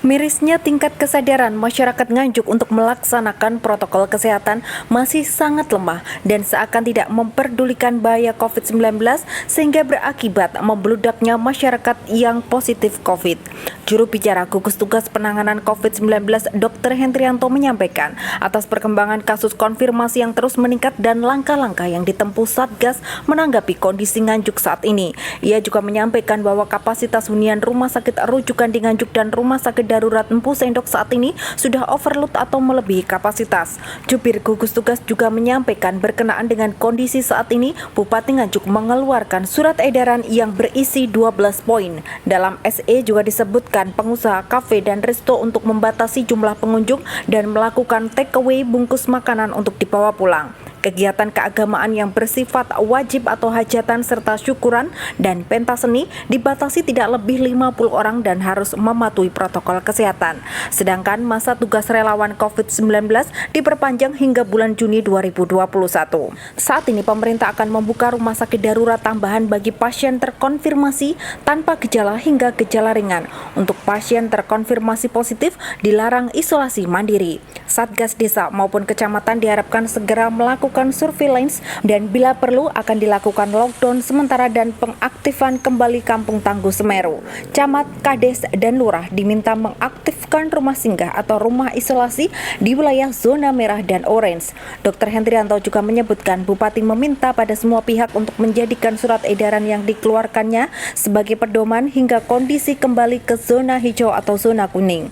Mirisnya tingkat kesadaran masyarakat Nganjuk untuk melaksanakan protokol kesehatan masih sangat lemah dan seakan tidak memperdulikan bahaya COVID-19 sehingga berakibat membludaknya masyarakat yang positif COVID. Juru bicara gugus tugas penanganan COVID-19 Dr. Hendrianto menyampaikan atas perkembangan kasus konfirmasi yang terus meningkat dan langkah-langkah yang ditempuh Satgas menanggapi kondisi Nganjuk saat ini. Ia juga menyampaikan bahwa kapasitas hunian rumah sakit rujukan di Nganjuk dan rumah sakit darurat Empu Sendok saat ini sudah overload atau melebihi kapasitas. Jubir gugus tugas juga menyampaikan berkenaan dengan kondisi saat ini, Bupati Nganjuk mengeluarkan surat edaran yang berisi 12 poin. Dalam SE juga disebutkan pengusaha kafe dan resto untuk membatasi jumlah pengunjung dan melakukan take away bungkus makanan untuk dibawa pulang. Kegiatan keagamaan yang bersifat wajib atau hajatan serta syukuran dan pentas seni dibatasi tidak lebih 50 orang dan harus mematuhi protokol kesehatan. Sedangkan masa tugas relawan COVID-19 diperpanjang hingga bulan Juni 2021. Saat ini pemerintah akan membuka rumah sakit darurat tambahan bagi pasien terkonfirmasi tanpa gejala hingga gejala ringan. Untuk pasien terkonfirmasi positif dilarang isolasi mandiri. Satgas desa maupun kecamatan diharapkan segera melakukan surveillance dan bila perlu akan dilakukan lockdown sementara dan pengaktifan kembali Kampung Tangguh Semeru. Camat, Kades, dan Lurah diminta mengaktifkan rumah singgah atau rumah isolasi di wilayah zona merah dan orange. Dr. Hendrianto juga menyebutkan Bupati meminta pada semua pihak untuk menjadikan surat edaran yang dikeluarkannya sebagai pedoman hingga kondisi kembali ke zona hijau atau zona kuning.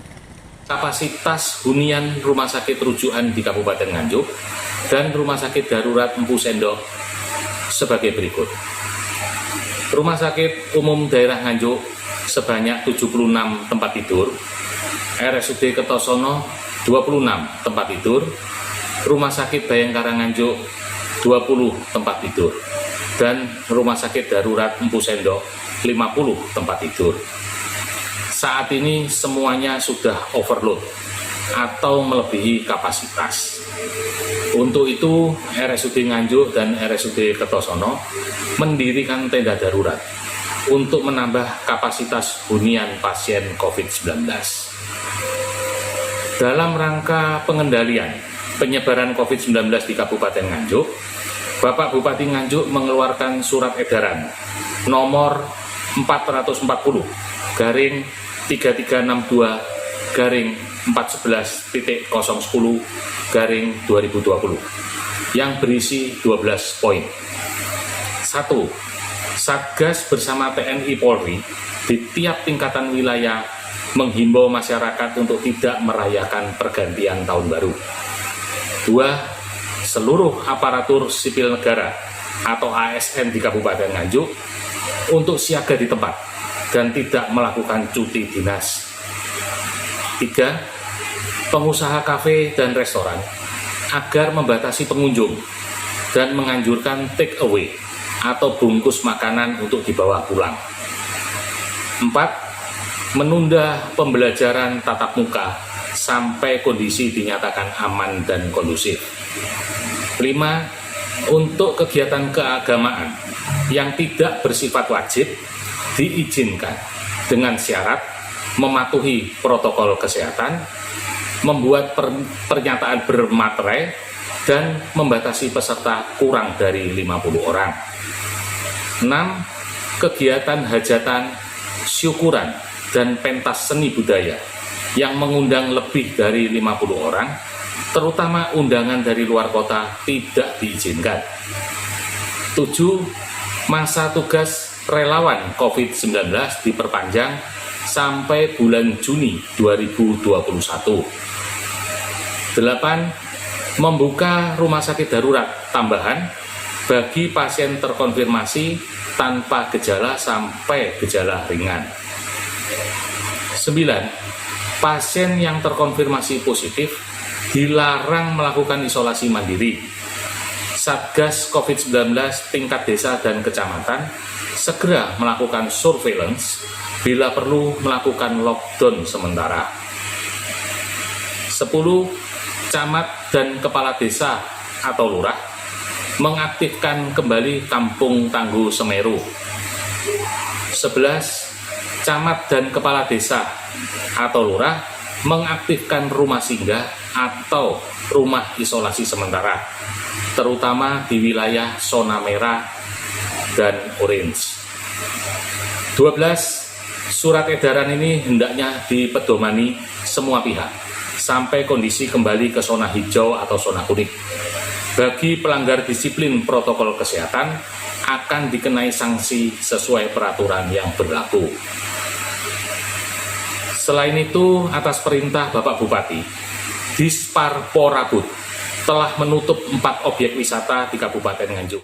Kapasitas hunian rumah sakit rujukan di Kabupaten Nganjuk dan rumah sakit darurat Empu Sendok sebagai berikut. Rumah sakit umum daerah Nganjuk sebanyak 76 tempat tidur, RSUD Kertosono 26 tempat tidur, Rumah Sakit Bayangkara Nganjuk 20 tempat tidur, dan Rumah Sakit Darurat Empu Sendok 50 tempat tidur. Saat ini semuanya sudah overload atau melebihi kapasitas. Untuk itu RSUD Nganjuk dan RSUD Kertosono mendirikan tenda darurat untuk menambah kapasitas hunian pasien COVID-19. Dalam rangka pengendalian penyebaran COVID-19 di Kabupaten Nganjuk, Bapak Bupati Nganjuk mengeluarkan surat edaran nomor 442/14/10/2020 yang berisi 12 poin. 1. Satgas bersama TNI Polri di tiap tingkatan wilayah menghimbau masyarakat untuk tidak merayakan pergantian tahun baru. 2. Seluruh aparatur sipil negara atau ASN di Kabupaten Nganjuk untuk siaga di tempat dan tidak melakukan cuti dinas. 3. Pengusaha kafe dan restoran agar membatasi pengunjung dan menganjurkan take away atau bungkus makanan untuk dibawa pulang. 4. Menunda pembelajaran tatap muka sampai kondisi dinyatakan aman dan kondusif. 5. Untuk kegiatan keagamaan yang tidak bersifat wajib diizinkan dengan syarat mematuhi protokol kesehatan, membuat pernyataan bermaterai, dan membatasi peserta kurang dari 50 orang. 6. Kegiatan hajatan, syukuran, dan pentas seni budaya yang mengundang lebih dari 50 orang, terutama undangan dari luar kota, tidak diizinkan. 7. Masa tugas relawan COVID-19 diperpanjang sampai bulan Juni 2021. 8. Membuka rumah sakit darurat tambahan bagi pasien terkonfirmasi tanpa gejala sampai gejala ringan. 9. Pasien yang terkonfirmasi positif dilarang melakukan isolasi mandiri. Satgas COVID-19 tingkat desa dan kecamatan segera melakukan surveillance bila perlu melakukan lockdown sementara. 10. Camat dan kepala desa atau lurah mengaktifkan kembali Kampung Tangguh Semeru. 11. camat dan kepala desa atau lurah mengaktifkan rumah singgah atau rumah isolasi sementara, terutama di wilayah zona merah dan orange. 12. Surat edaran ini hendaknya dipedomani semua pihak sampai kondisi kembali ke zona hijau atau zona kuning. Bagi pelanggar disiplin protokol kesehatan akan dikenai sanksi sesuai peraturan yang berlaku. Selain itu, atas perintah Bapak Bupati, Disparporabud telah menutup 4 objek wisata di Kabupaten Nganjuk.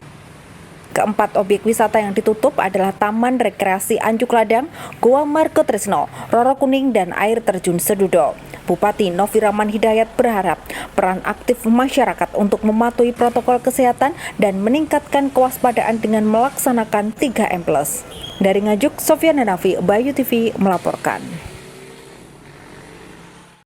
Keempat objek wisata yang ditutup adalah Taman Rekreasi Anjuk Ladang, Goa Margo Tresno, Roro Kuning, dan Air Terjun Sedudo. Bupati Novi Rahman Hidayat berharap peran aktif masyarakat untuk mematuhi protokol kesehatan dan meningkatkan kewaspadaan dengan melaksanakan 3M+. Dari Nganjuk, Sofyan Hanafi, Bayu TV melaporkan.